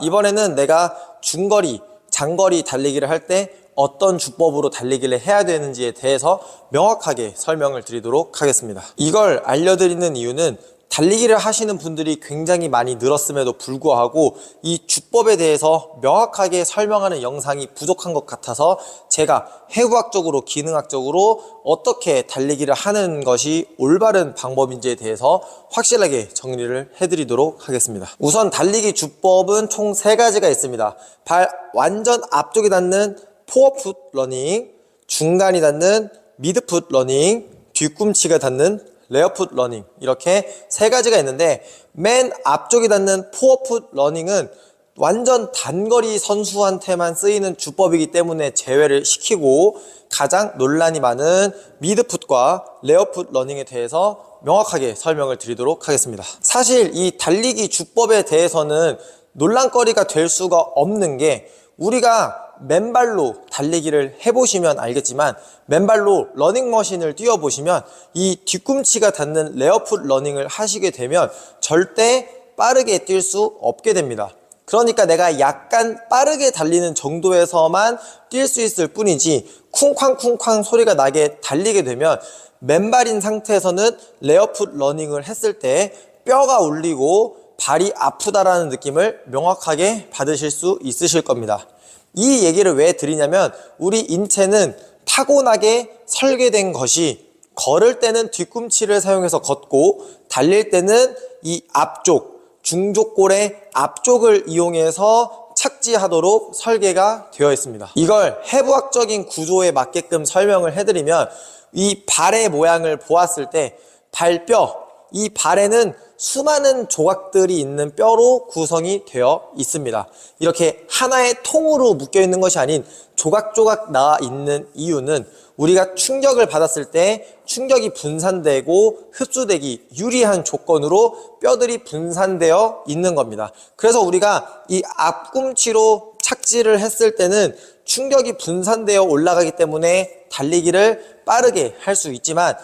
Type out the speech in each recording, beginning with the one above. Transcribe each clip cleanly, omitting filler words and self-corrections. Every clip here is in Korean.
이번에는 내가 중거리, 장거리 달리기를 할 때 어떤 주법으로 달리기를 해야 되는지에 대해서 명확하게 설명을 드리도록 하겠습니다. 이걸 알려드리는 이유는 달리기를 하시는 분들이 굉장히 많이 늘었음에도 불구하고 이 주법에 대해서 명확하게 설명하는 영상이 부족한 것 같아서 제가 해부학적으로, 기능학적으로 어떻게 달리기를 하는 것이 올바른 방법인지에 대해서 확실하게 정리를 해드리도록 하겠습니다. 우선 달리기 주법은 총 3가지가 있습니다. 발 완전 앞쪽에 닿는 포어풋 러닝, 중간이 닿는 미드풋 러닝, 뒤꿈치가 닿는 레어풋 러닝, 이렇게 3가지가 있는데 맨 앞쪽에 닿는 포어풋 러닝은 완전 단거리 선수한테만 쓰이는 주법이기 때문에 제외를 시키고 가장 논란이 많은 미드풋과 레어풋 러닝에 대해서 명확하게 설명을 드리도록 하겠습니다. 사실 이 달리기 주법에 대해서는 논란거리가 될 수가 없는 게 우리가 맨발로 달리기를 해보시면 알겠지만 맨발로 러닝머신을 뛰어보시면 이 뒤꿈치가 닿는 레어풋 러닝을 하시게 되면 절대 빠르게 뛸 수 없게 됩니다. 그러니까 내가 약간 빠르게 달리는 정도에서만 뛸 수 있을 뿐이지 쿵쾅쿵쾅 소리가 나게 달리게 되면 맨발인 상태에서는 레어풋 러닝을 했을 때 뼈가 울리고 발이 아프다라는 느낌을 명확하게 받으실 수 있으실 겁니다. 이 얘기를 왜 드리냐면 우리 인체는 타고나게 설계된 것이 걸을 때는 뒤꿈치를 사용해서 걷고 달릴 때는 이 앞쪽, 중족골의 앞쪽을 이용해서 착지하도록 설계가 되어 있습니다. 이걸 해부학적인 구조에 맞게끔 설명을 해드리면 이 발의 모양을 보았을 때 발뼈, 이 발에는 수많은 조각들이 있는 뼈로 구성이 되어 있습니다. 이렇게 하나의 통으로 묶여 있는 것이 아닌 조각조각 나와 있는 이유는 우리가 충격을 받았을 때 충격이 분산되고 흡수되기 유리한 조건으로 뼈들이 분산되어 있는 겁니다. 그래서 우리가 이 앞꿈치로 착지를 했을 때는 충격이 분산되어 올라가기 때문에 달리기를 빠르게 할 수 있지만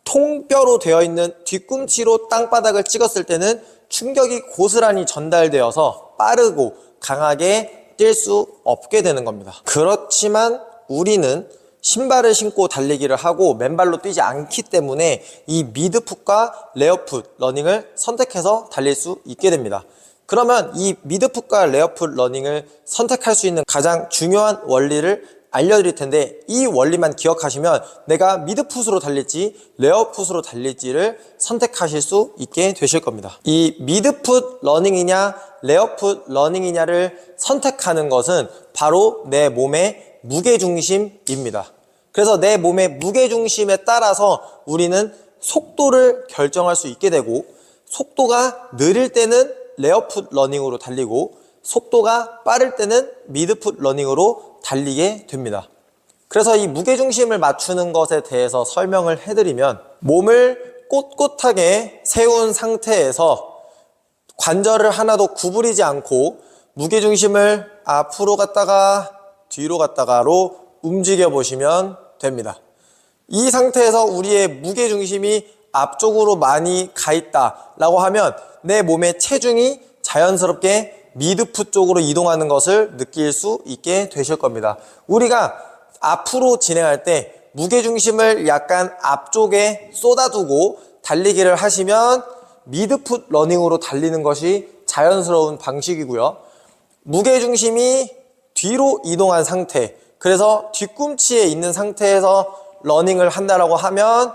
통뼈로 되어 있는 뒤꿈치로 땅바닥을 찍었을 때는 충격이 고스란히 전달되어서 빠르고 강하게 뛸 수 없게 되는 겁니다. 그렇지만 우리는 신발을 신고 달리기를 하고 맨발로 뛰지 않기 때문에 이 미드풋과 레어풋 러닝을 선택해서 달릴 수 있게 됩니다. 그러면 이 미드풋과 레어풋 러닝을 선택할 수 있는 가장 중요한 원리를 알려드릴 텐데 이 원리만 기억하시면 내가 미드풋으로 달릴지 레어풋으로 달릴지를 선택하실 수 있게 되실 겁니다. 이 미드풋 러닝이냐 레어풋 러닝이냐를 선택하는 것은 바로 내 몸의 무게중심입니다. 그래서 내 몸의 무게중심에 따라서 우리는 속도를 결정할 수 있게 되고 속도가 느릴 때는 레어풋 러닝으로 달리고 속도가 빠를 때는 미드풋 러닝으로 달리게 됩니다. 그래서 이 무게중심을 맞추는 것에 대해서 설명을 해드리면 몸을 꼿꼿하게 세운 상태에서 관절을 하나도 구부리지 않고 무게중심을 앞으로 갔다가 뒤로 갔다가로 움직여 보시면 됩니다. 이 상태에서 우리의 무게중심이 앞쪽으로 많이 가 있다 라고 하면 내 몸의 체중이 자연스럽게 미드풋 쪽으로 이동하는 것을 느낄 수 있게 되실 겁니다. 우리가 앞으로 진행할 때 무게중심을 약간 앞쪽에 쏟아두고 달리기를 하시면 미드풋 러닝으로 달리는 것이 자연스러운 방식이고요. 무게중심이 뒤로 이동한 상태, 그래서 뒤꿈치에 있는 상태에서 러닝을 한다라고 하면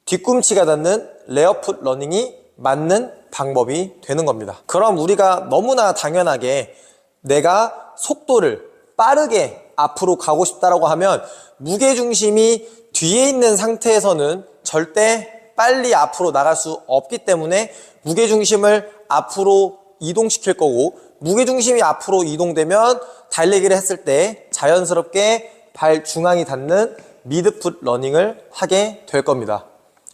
뒤꿈치가 닿는 레어풋 러닝이 맞는 방법이 되는 겁니다. 그럼 우리가 너무나 당연하게 내가 속도를 빠르게 앞으로 가고 싶다라고 하면 무게중심이 뒤에 있는 상태에서는 절대 빨리 앞으로 나갈 수 없기 때문에 무게중심을 앞으로 이동시킬 거고 무게중심이 앞으로 이동되면 달리기를 했을 때 자연스럽게 발 중앙이 닿는 미드풋 러닝을 하게 될 겁니다.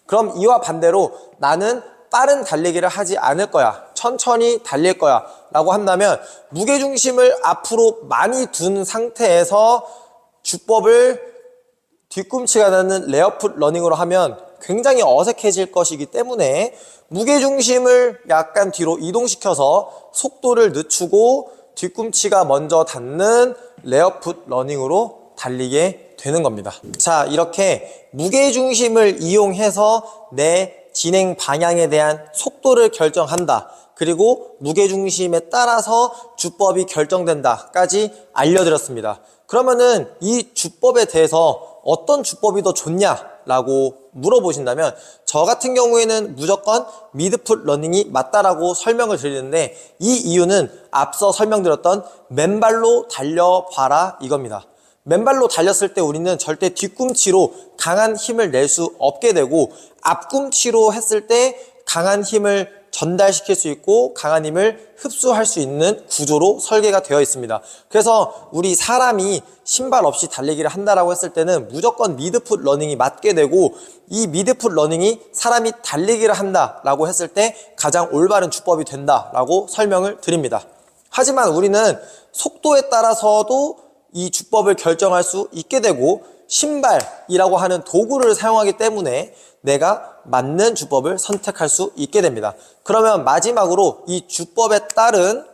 그럼 이와 반대로 나는 빠른 달리기를 하지 않을 거야, 천천히 달릴 거야 라고 한다면 무게중심을 앞으로 많이 둔 상태에서 주법을 뒤꿈치가 닿는 레어풋 러닝으로 하면 굉장히 어색해질 것이기 때문에 무게중심을 약간 뒤로 이동시켜서 속도를 늦추고 뒤꿈치가 먼저 닿는 레어풋 러닝으로 달리게 되는 겁니다. 자, 이렇게 무게중심을 이용해서 내 진행 방향에 대한 속도를 결정한다. 그리고 무게중심에 따라서 주법이 결정된다까지 알려드렸습니다. 그러면은 이 주법에 대해서 어떤 주법이 더 좋냐라고 물어보신다면 저 같은 경우에는 무조건 미드풋 러닝이 맞다라고 설명을 드리는데 이 이유는 앞서 설명드렸던 맨발로 달려봐라 이겁니다. 맨발로 달렸을 때 우리는 절대 뒤꿈치로 강한 힘을 낼 수 없게 되고 앞꿈치로 했을 때 강한 힘을 전달시킬 수 있고 강한 힘을 흡수할 수 있는 구조로 설계가 되어 있습니다. 그래서 우리 사람이 신발 없이 달리기를 한다라고 했을 때는 무조건 미드풋 러닝이 맞게 되고 이 미드풋 러닝이 사람이 달리기를 한다라고 했을 때 가장 올바른 주법이 된다라고 설명을 드립니다. 하지만 우리는 속도에 따라서도 이 주법을 결정할 수 있게 되고 신발이라고 하는 도구를 사용하기 때문에 내가 맞는 주법을 선택할 수 있게 됩니다. 그러면 마지막으로 이 주법에 따른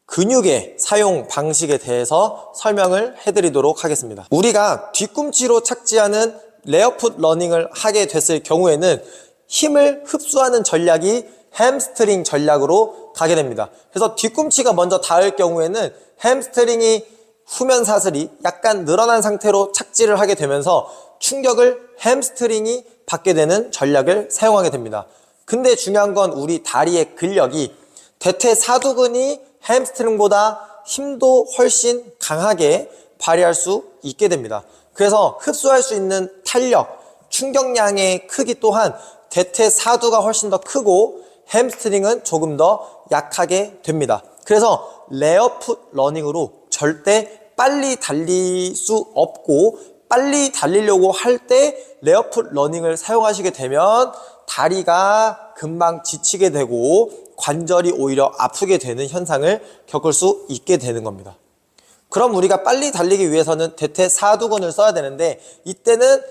근육의 사용 방식에 대해서 설명을 해드리도록 하겠습니다. 우리가 뒤꿈치로 착지하는 레어풋 러닝을 하게 됐을 경우에는 힘을 흡수하는 전략이 햄스트링 전략으로 가게 됩니다. 그래서 뒤꿈치가 먼저 닿을 경우에는 햄스트링이 후면 사슬이 약간 늘어난 상태로 착지를 하게 되면서 충격을 햄스트링이 받게 되는 전략을 사용하게 됩니다. 근데 중요한 건 우리 다리의 근력이 대퇴사두근이 햄스트링보다 힘도 훨씬 강하게 발휘할 수 있게 됩니다. 그래서 흡수할 수 있는 탄력, 충격량의 크기 또한 대퇴사두가 훨씬 더 크고 햄스트링은 조금 더 약하게 됩니다. 그래서 레어풋 러닝으로 절대 빨리 달릴 수 없고 빨리 달리려고 할 때 레어풋 러닝을 사용하시게 되면 다리가 금방 지치게 되고 관절이 오히려 아프게 되는 현상을 겪을 수 있게 되는 겁니다. 그럼 우리가 빨리 달리기 위해서는 대퇴사두근을 써야 되는데 이때는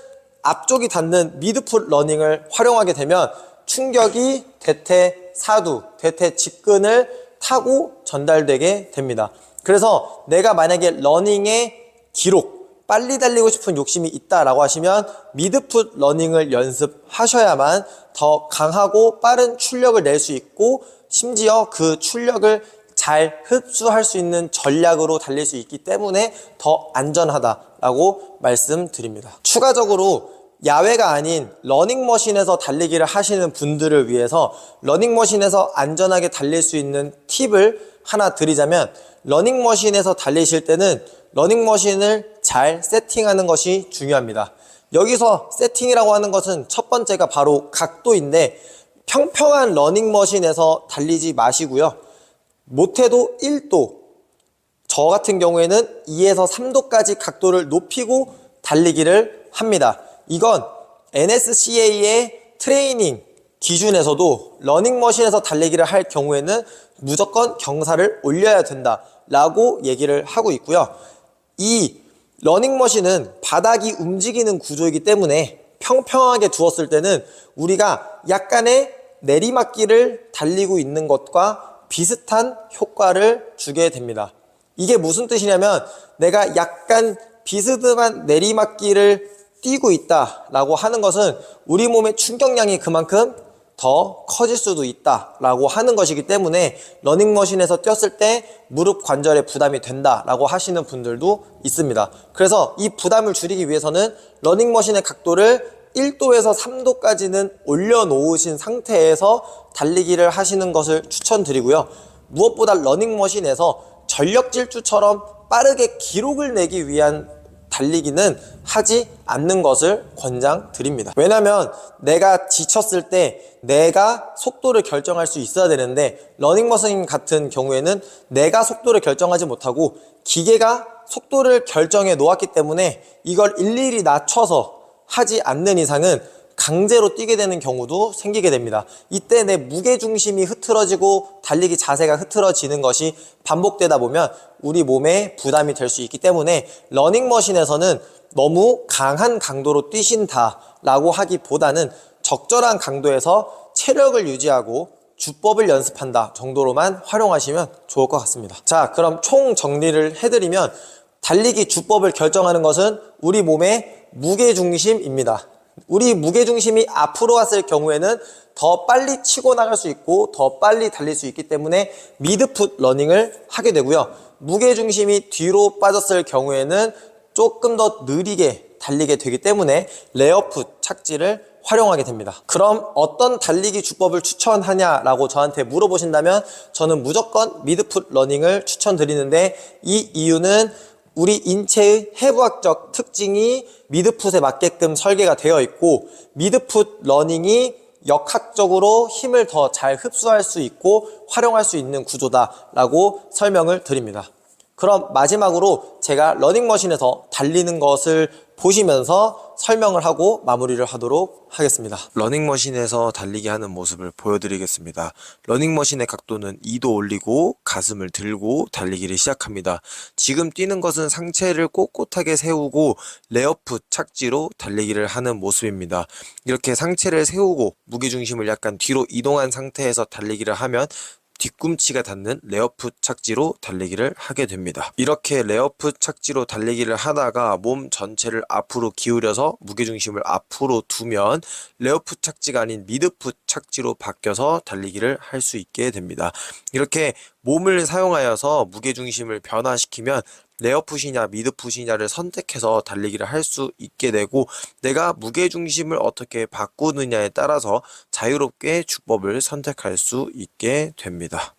앞쪽이 닿는 미드풋 러닝을 활용하게 되면 충격이 대퇴사두, 대퇴직근을 타고 전달되게 됩니다. 그래서 내가 만약에 러닝의 기록, 빨리 달리고 싶은 욕심이 있다라고 하시면 미드풋 러닝을 연습하셔야만 더 강하고 빠른 출력을 낼 수 있고 심지어 그 출력을 잘 흡수할 수 있는 전략으로 달릴 수 있기 때문에 더 안전하다라고 말씀드립니다. 추가적으로 야외가 아닌 러닝머신에서 달리기를 하시는 분들을 위해서 러닝머신에서 안전하게 달릴 수 있는 팁을 하나 드리자면 러닝머신에서 달리실 때는 러닝머신을 잘 세팅하는 것이 중요합니다. 여기서 세팅이라고 하는 것은 첫 번째가 바로 각도인데 평평한 러닝머신에서 달리지 마시고요. 못해도 1도, 저 같은 경우에는 2에서 3도까지 각도를 높이고 달리기를 합니다. 이건 NSCA의 트레이닝 기준에서도 러닝머신에서 달리기를 할 경우에는 무조건 경사를 올려야 된다라고 얘기를 하고 있고요. 이 러닝머신은 바닥이 움직이는 구조이기 때문에 평평하게 두었을 때는 우리가 약간의 내리막길을 달리고 있는 것과 비슷한 효과를 주게 됩니다. 이게 무슨 뜻이냐면 내가 약간 비스듬한 내리막길을 뛰고 있다라고 하는 것은 우리 몸의 충격량이 그만큼 더 커질 수도 있다라고 하는 것이기 때문에 러닝머신에서 뛰었을 때 무릎 관절에 부담이 된다라고 하시는 분들도 있습니다. 그래서 이 부담을 줄이기 위해서는 러닝머신의 각도를 1도에서 3도까지는 올려놓으신 상태에서 달리기를 하시는 것을 추천드리고요. 무엇보다 러닝머신에서 전력 질주처럼 빠르게 기록을 내기 위한 달리기는 하지 않는 것을 권장드립니다. 왜냐하면 내가 지쳤을 때 내가 속도를 결정할 수 있어야 되는데 러닝머신 같은 경우에는 내가 속도를 결정하지 못하고 기계가 속도를 결정해 놓았기 때문에 이걸 일일이 낮춰서 하지 않는 이상은 강제로 뛰게 되는 경우도 생기게 됩니다. 이때 내 무게중심이 흐트러지고 달리기 자세가 흐트러지는 것이 반복되다 보면 우리 몸에 부담이 될 수 있기 때문에 러닝머신에서는 너무 강한 강도로 뛰신다라고 하기보다는 적절한 강도에서 체력을 유지하고 주법을 연습한다 정도로만 활용하시면 좋을 것 같습니다. 자, 그럼 총 정리를 해드리면 달리기 주법을 결정하는 것은 우리 몸의 무게중심입니다. 우리 무게중심이 앞으로 왔을 경우에는 더 빨리 치고 나갈 수 있고 더 빨리 달릴 수 있기 때문에 미드풋 러닝을 하게 되고요. 무게중심이 뒤로 빠졌을 경우에는 조금 더 느리게 달리게 되기 때문에 레어풋 착지를 활용하게 됩니다. 그럼 어떤 달리기 주법을 추천하냐라고 저한테 물어보신다면 저는 무조건 미드풋 러닝을 추천드리는데, 이 이유는 우리 인체의 해부학적 특징이 미드풋에 맞게끔 설계가 되어 있고, 미드풋 러닝이 역학적으로 힘을 더 잘 흡수할 수 있고 활용할 수 있는 구조다라고 설명을 드립니다. 그럼 마지막으로 제가 러닝머신에서 달리는 것을 보시면서 설명을 하고 마무리를 하도록 하겠습니다. 러닝머신에서 달리기 하는 모습을 보여드리겠습니다. 러닝머신의 각도는 2도 올리고 가슴을 들고 달리기를 시작합니다. 지금 뛰는 것은 상체를 꼿꼿하게 세우고 레어풋 착지로 달리기를 하는 모습입니다. 이렇게 상체를 세우고 무게중심을 약간 뒤로 이동한 상태에서 달리기를 하면 뒤꿈치가 닿는 레어풋 착지로 달리기를 하게 됩니다. 이렇게 레어풋 착지로 달리기를 하다가 몸 전체를 앞으로 기울여서 무게중심을 앞으로 두면 레어풋 착지가 아닌 미드풋 착지로 바뀌어서 달리기를 할 수 있게 됩니다. 이렇게 몸을 사용하여서 무게중심을 변화시키면 레어풋이냐 미드풋이냐를 선택해서 달리기를 할 수 있게 되고, 내가 무게중심을 어떻게 바꾸느냐에 따라서 자유롭게 주법을 선택할 수 있게 됩니다.